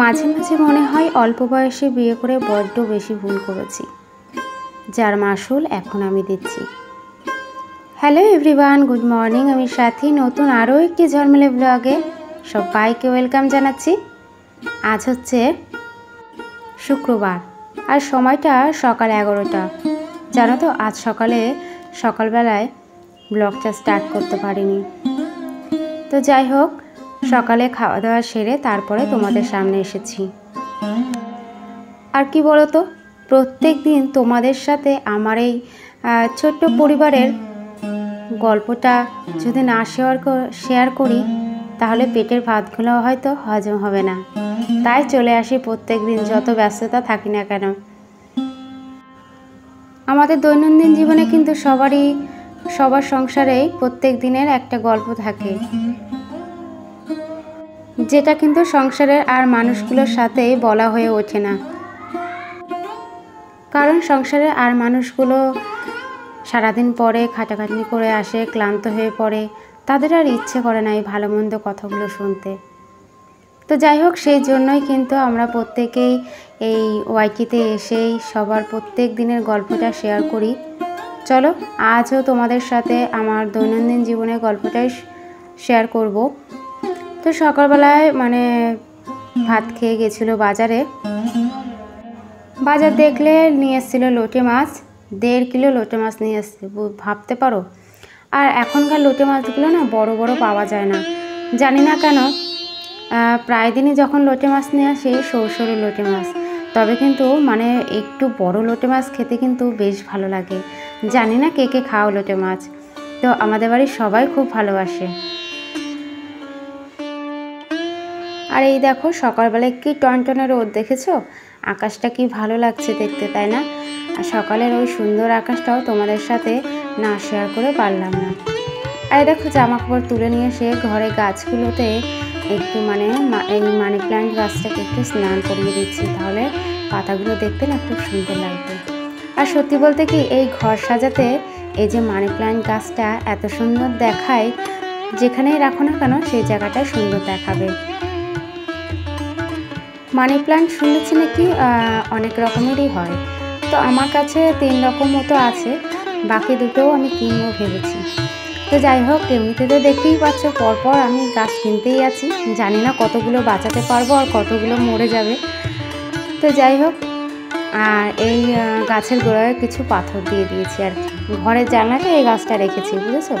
মাঝে মাঝে মনে হয় অল্প বয়সে বিয়ে করে বড্ড বেশি ভুল করেছি, যার মাসুল এখন আমি দিচ্ছি। Hello everyone, good morning. আমি সাথী নতুন আরও একটি ঝলমলে ব্লগে সবাইকে ওয়েলকাম জানাচ্ছি। আজ হচ্ছে শুক্রবার আর সময়টা সকাল 11টা। জানো তো, আজ সকালবেলায় ব্লগটা স্টার্ট করতে পারিনি। তো যাই হোক, সকালে খাওয়া দাওয়া সেরে তারপরে তোমাদের সামনে এসেছি। আর কি বলো তো, প্রত্যেক দিন তোমাদের সাথে আমার এই ছোট্ট পরিবারের গল্পটা যদি না শেয়ার করি তাহলে পেটের ভাতগুলো হয়তো হজম হবে না। তাই চলে আসি প্রত্যেক দিন, যত ব্যস্ততা থাকি না কেন। আমাদের দৈনন্দিন জীবনে কিন্তু সবার সংসারেই প্রত্যেক দিনের একটা গল্প থাকে, যেটা কিন্তু সংসারের আর মানুষগুলোর সাথেই বলা হয়ে ওঠে না। কারণ সংসারের আর মানুষগুলো সারাদিন পরে খাটাখাটনি করে আসে, ক্লান্ত হয়ে পড়ে, তাদের আর ইচ্ছে করে না এই ভালো মন্দ কথাগুলো শুনতে। তো যাই হোক, সেই জন্যই কিন্তু আমরা প্রত্যেকেই এই ওয়াইটিতে এসেই সবার প্রত্যেক দিনের গল্পটা শেয়ার করি। চলো, আজও তোমাদের সাথে আমার দৈনন্দিন জীবনের গল্পটাই শেয়ার করব। তো সকালবেলায় ভাত খেয়ে গেছিলো বাজার দেখলে নিয়ে এসেছিলো লোটে মাছ, 1.5 কিলো লোটে মাছ নিয়ে এসছে, ভাবতে পারো। আর এখনকার লোটে মাছগুলো না বড় বড় পাওয়া যায় না, জানি না কেন। প্রায় দিনই যখন লোটে মাছ নিয়ে আসি সরু লোটে মাছ, তবে কিন্তু একটু বড় লোটে মাছ খেতে কিন্তু বেশ ভালো লাগে। জানি না কে কে খাও লোটে মাছ, তো আমাদের বাড়ির সবাই খুব ভালোবাসে। আর এই দেখো, সকালবেলায় কি টনটনে রোদ দেখেছো? আকাশটা কি ভালো লাগছে দেখতে, তাই না? আর সকালের ওই সুন্দর আকাশটাও তোমাদের সাথে না শেয়ার করে পারলাম না। আর দেখো, জামা কাপড় তুলে নিয়ে এসে ঘরে গাছগুলোতে একটু এই মানি প্ল্যান্ট গাছটাকে একটু স্নান করিয়ে দিচ্ছি, তাহলে পাতাগুলো দেখতে না খুব সুন্দর লাগবে। আর সত্যি বলতে কি, এই ঘর সাজাতে এই যে মানি প্ল্যান্ট গাছটা এত সুন্দর দেখায়, যেখানেই রাখো না কেন সেই জায়গাটায় সুন্দর দেখাবে। মানি প্ল্যান্ট শুনেছি নাকি অনেক রকমেরই হয়, তো আমার কাছে 3 রকম মতো আছে, বাকি দুটোও আমি কিনবো ভেবেছি। তো যাই হোক, এমনিতে তো দেখতেই পাচ্ছ পরপর আমি গাছ কিনতেই আছি, জানি না কতগুলো বাঁচাতে পারবো আর কতগুলো মরে যাবে। তো যাই হোক, আর এই গাছের গোড়ায় কিছু পাথর দিয়ে দিয়েছি আর কি, ঘরের জানলাটা এই গাছটা রেখেছি, বুঝেছো?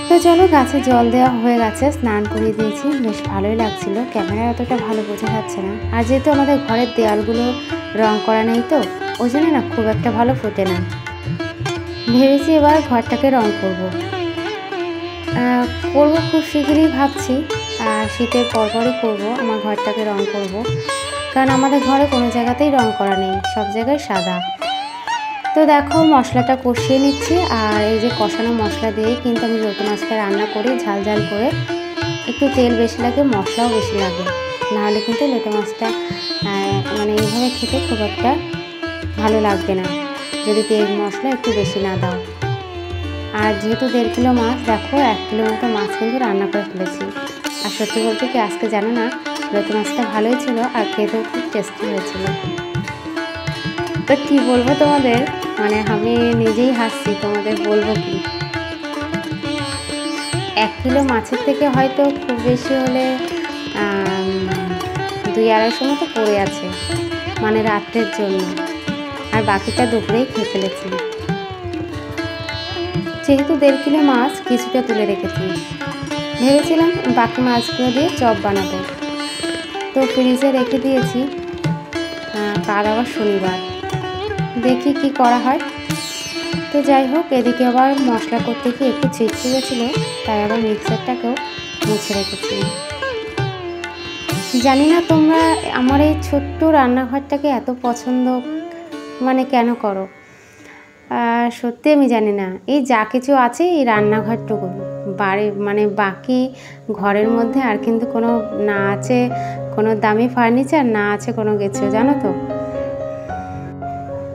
তো চলো, গাছে জল দেওয়া হয়ে গেছে, স্নান করিয়ে দিয়েছি, বেশ ভালোই লাগছিল। ক্যামেরায় অতটা ভালো বোঝা যাচ্ছে না, আর যেহেতু আমাদের ঘরের দেয়ালগুলো রং করা নেই, তো ওই জন্য না খুব একটা ভালো ফোটে না। ভেবেছি এবার ঘরটাকে রং করবো খুব শীঘ্রই ভাবছি। শীতের পরপরই করবো, আমার ঘরটাকে রং করব, কারণ আমাদের ঘরে কোনো জায়গাতেই রং করা নেই, সব জায়গায় সাদা। তো দেখো, মশলাটা কষিয়ে নিচ্ছি, আর এই যে কষানো মশলা দিয়ে কিন্তু আমি লোটে মাছটা রান্না করি ঝাল ঝাল করে। একটু তেল বেশি লাগে, মশলাও বেশি লাগে, নাহলে কিন্তু লোটে মাছটা এইভাবে খেতে খুব একটা ভালো লাগবে না যদি তেল মশলা একটু বেশি না দাও। আর যেহেতু 1.5 কিলো মাছ, দেখো 1 কিলো মতো মাছ কিন্তু রান্না করে ফেলেছি। আর সত্যি বলতে কি, আজকে জানো না, লোটে মাছটা ভালোই ছিল আর খেতেও খুব টেস্টি হয়েছিল। তো কী বলবো তোমাদের, আমি নিজেই হাসছি, তোমাদের বলবো কি। 1 কিলো মাছের থেকে হয়তো খুব বেশি হলে 2-250 মতো পড়ে আছে, রাত্রের জন্য, আর বাকিটা দুপুরেই খেয়ে ফেলেছি। যেহেতু 1.5 কিলো মাছ, কিছুটা তুলে রেখেছি, ভেবেছিলাম বাকি মাছগুলো দিয়ে চপ বানাবো, তো ফ্রিজে রেখে দিয়েছি। কাল আবার শনিবার, দেখি কি করা হয়। তো যাই হোক, এদিকে আবার মশলা করতে গিয়ে একটু ছিটকে গেছিলো, তাই আবার মিক্সারটাকেও মুছে রেখেছি। জানি না তোমরা আমার এই ছোট্ট রান্নাঘরটাকে এত পছন্দ কেন করো। সত্যি আমি জানি না, এই যা কিছু আছে এই রান্নাঘরটুকু, বাড়ির বাকি ঘরের মধ্যে আর কিন্তু কোনো না আছে কোনো দামি ফার্নিচার, না আছে কোনো কিছু, জানো তো।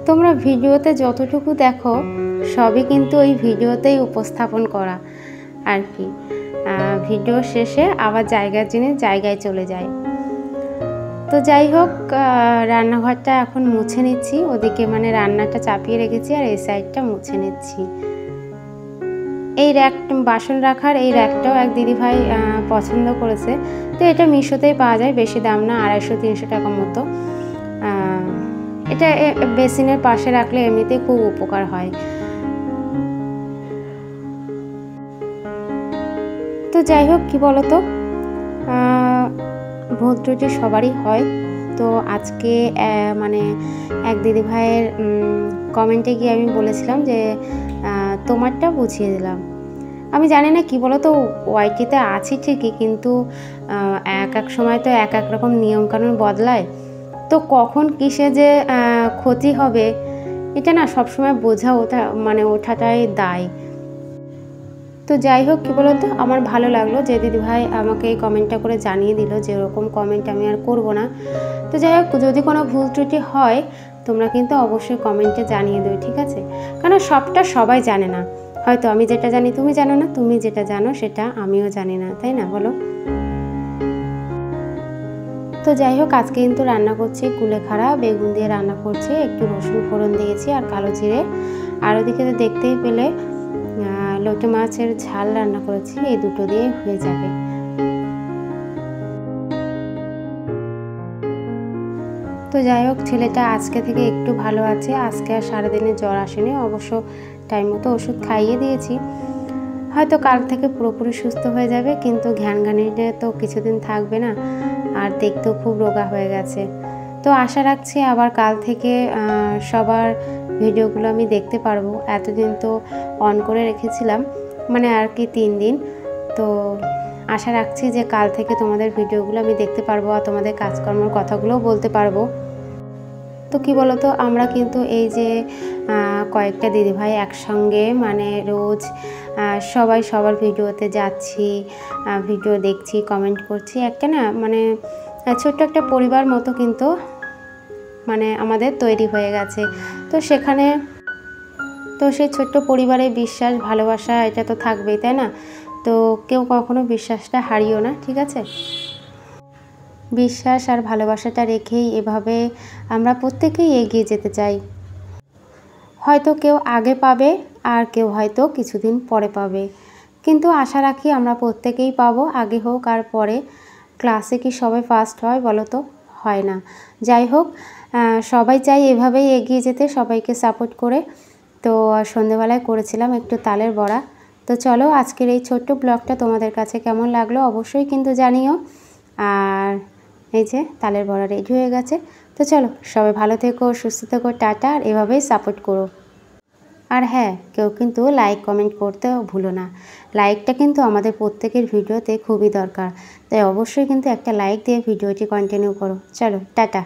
তোমরা ভিডিওতে যতটুকু দেখো সবই কিন্তু ওই ভিডিওতেই উপস্থাপন করা আর কি। ভিডিও শেষে আবার জায়গার জিনিস জায়গায় চলে যায়। তো যাই হোক, রান্নাঘরটা এখন মুছে নিচ্ছি। ওদিকে মানে রান্নাটা চাপিয়ে রেখেছি আর এই সাইডটা মুছে নিচ্ছি। এই র্যাক, বাসন রাখার এই র্যাকটাও এক দিদিভাই পছন্দ করেছে। তো এটা মিশোতেই পাওয়া যায়, বেশি দাম না, 250-300 টাকা মতো। এটা বেসিনের পাশে রাখলে এমনিতেই খুব উপকার হয়। তো যাই হোক, কী বলো তো, ভুল ত্রুটি সবারই হয়। তো আজকে মানে এক দিদিভাইয়ের কমেন্টে গিয়ে আমি বলেছিলাম যে তোমারটা বুঝিয়ে দিলাম। আমি জানি না, কি বলো তো, ওয়াইটিতে আছি ঠিকই, কিন্তু এক এক সময় তো এক এক রকম নিয়মকানুন বদলায়। তো কখন কিসে যে ক্ষতি হবে এটা না সবসময় বোঝা ওঠাটাই দায়। তো যাই হোক, কী বলো তো, আমার ভালো লাগলো যে দিদিভাই আমাকে এই কমেন্টটা করে জানিয়ে দিল যে এরকম কমেন্ট আমি আর করব না। তো যাই হোক, যদি কোনো ভুল ত্রুটি হয় তোমরা কিন্তু অবশ্যই কমেন্টে জানিয়ে দিও, ঠিক আছে? কারণ সবটা সবাই জানে না। হয়তো আমি যেটা জানি তুমি জানো না, তুমি যেটা জানো সেটা আমিও জানি না, তাই না বলো? তো যাই হোক, আজকে কিন্তু রান্না করছি কুলেখাড়া বেগুন দিয়ে রান্না করছি, একটু রসুন ফোড়ন দিয়েছি আর কালো জিরে। আর ওদিকে তো দেখতেই পেলে লোটে মাছের ঝাল রান্না করেছি, এই দুটো দিয়ে হয়ে যাবে। তো যাই হোক, ছেলেটা আজকে থেকে একটু ভালো আছে। আজকে আর সারাদিনে জ্বর আসেনি, অবশ্য টাইম মতো ওষুধ খাইয়ে দিয়েছি। হয়তো কাল থেকে পুরোপুরি সুস্থ হয়ে যাবে, কিন্তু ঘ্যানঘ্যানিটা তো কিছুদিন থাকবে না, আর দেখতেও খুব রোগা হয়ে গেছে। তো আশা রাখছি আবার কাল থেকে সবার ভিডিওগুলো আমি দেখতে পারবো। এতদিন তো অন করে রেখেছিলাম, মানে আর কি 3 দিন। তো আশা রাখছি যে কাল থেকে তোমাদের ভিডিওগুলো আমি দেখতে পারবো আর তোমাদের কাজকর্মের কথাগুলোও বলতে পারবো। তো কি বলো তো, আমরা কিন্তু এই যে কয়েকটা দিদিভাই একসঙ্গে মানে রোজ সবাই সবার ভিডিওতে যাচ্ছি, ভিডিও দেখছি, কমেন্ট করছি, একটা না মানে ছোট্ট একটা পরিবার মতো কিন্তু মানে আমাদের তৈরি হয়ে গেছে। তো সেখানে তো সেই ছোট্ট পরিবারে বিশ্বাস, ভালোবাসা এটা তো থাকবেই, তাই না? তো কেউ কখনো বিশ্বাসটা হারিও না, ঠিক আছে? বিশ্বাস আর ভালোবাসাটা রেখেই এভাবে আমরা প্রত্যেকেই এগিয়ে যেতে চাই। হয়তো কেউ আগে পাবে আর কেউ হয়তো কিছুদিন পরে পাবে, কিন্তু আশা রাখি আমরা প্রত্যেকেই পাবো, আগে হোক আর পরে। ক্লাসে কি সবাই ফার্স্ট হয় বলো তো? হয় না। যাই হোক, সবাই চাই এভাবেই এগিয়ে যেতে, সবাইকে সাপোর্ট করে। তো সন্ধেবেলায় করেছিলাম একটু তালের বড়া। তো চলো, আজকের এই ছোট্ট ব্লগটা তোমাদের কাছে কেমন লাগলো অবশ্যই কিন্তু জানিও। আর এই যে তালের বড়া রেডি হয়ে গেছে। তো চলো, সবাই ভালো থেকো, সুস্থ থেকো, টাটা। আর এভাবেই সাপোর্ট করো। আর হ্যাঁ, কেউ কিন্তু লাইক কমেন্ট করতেও ভুলো না। লাইকটা কিন্তু আমাদের প্রত্যেকের ভিডিওতে খুবই দরকার, তাই অবশ্যই কিন্তু একটা লাইক দিয়ে ভিডিওটি কন্টিনিউ করো। চলো, টাটা।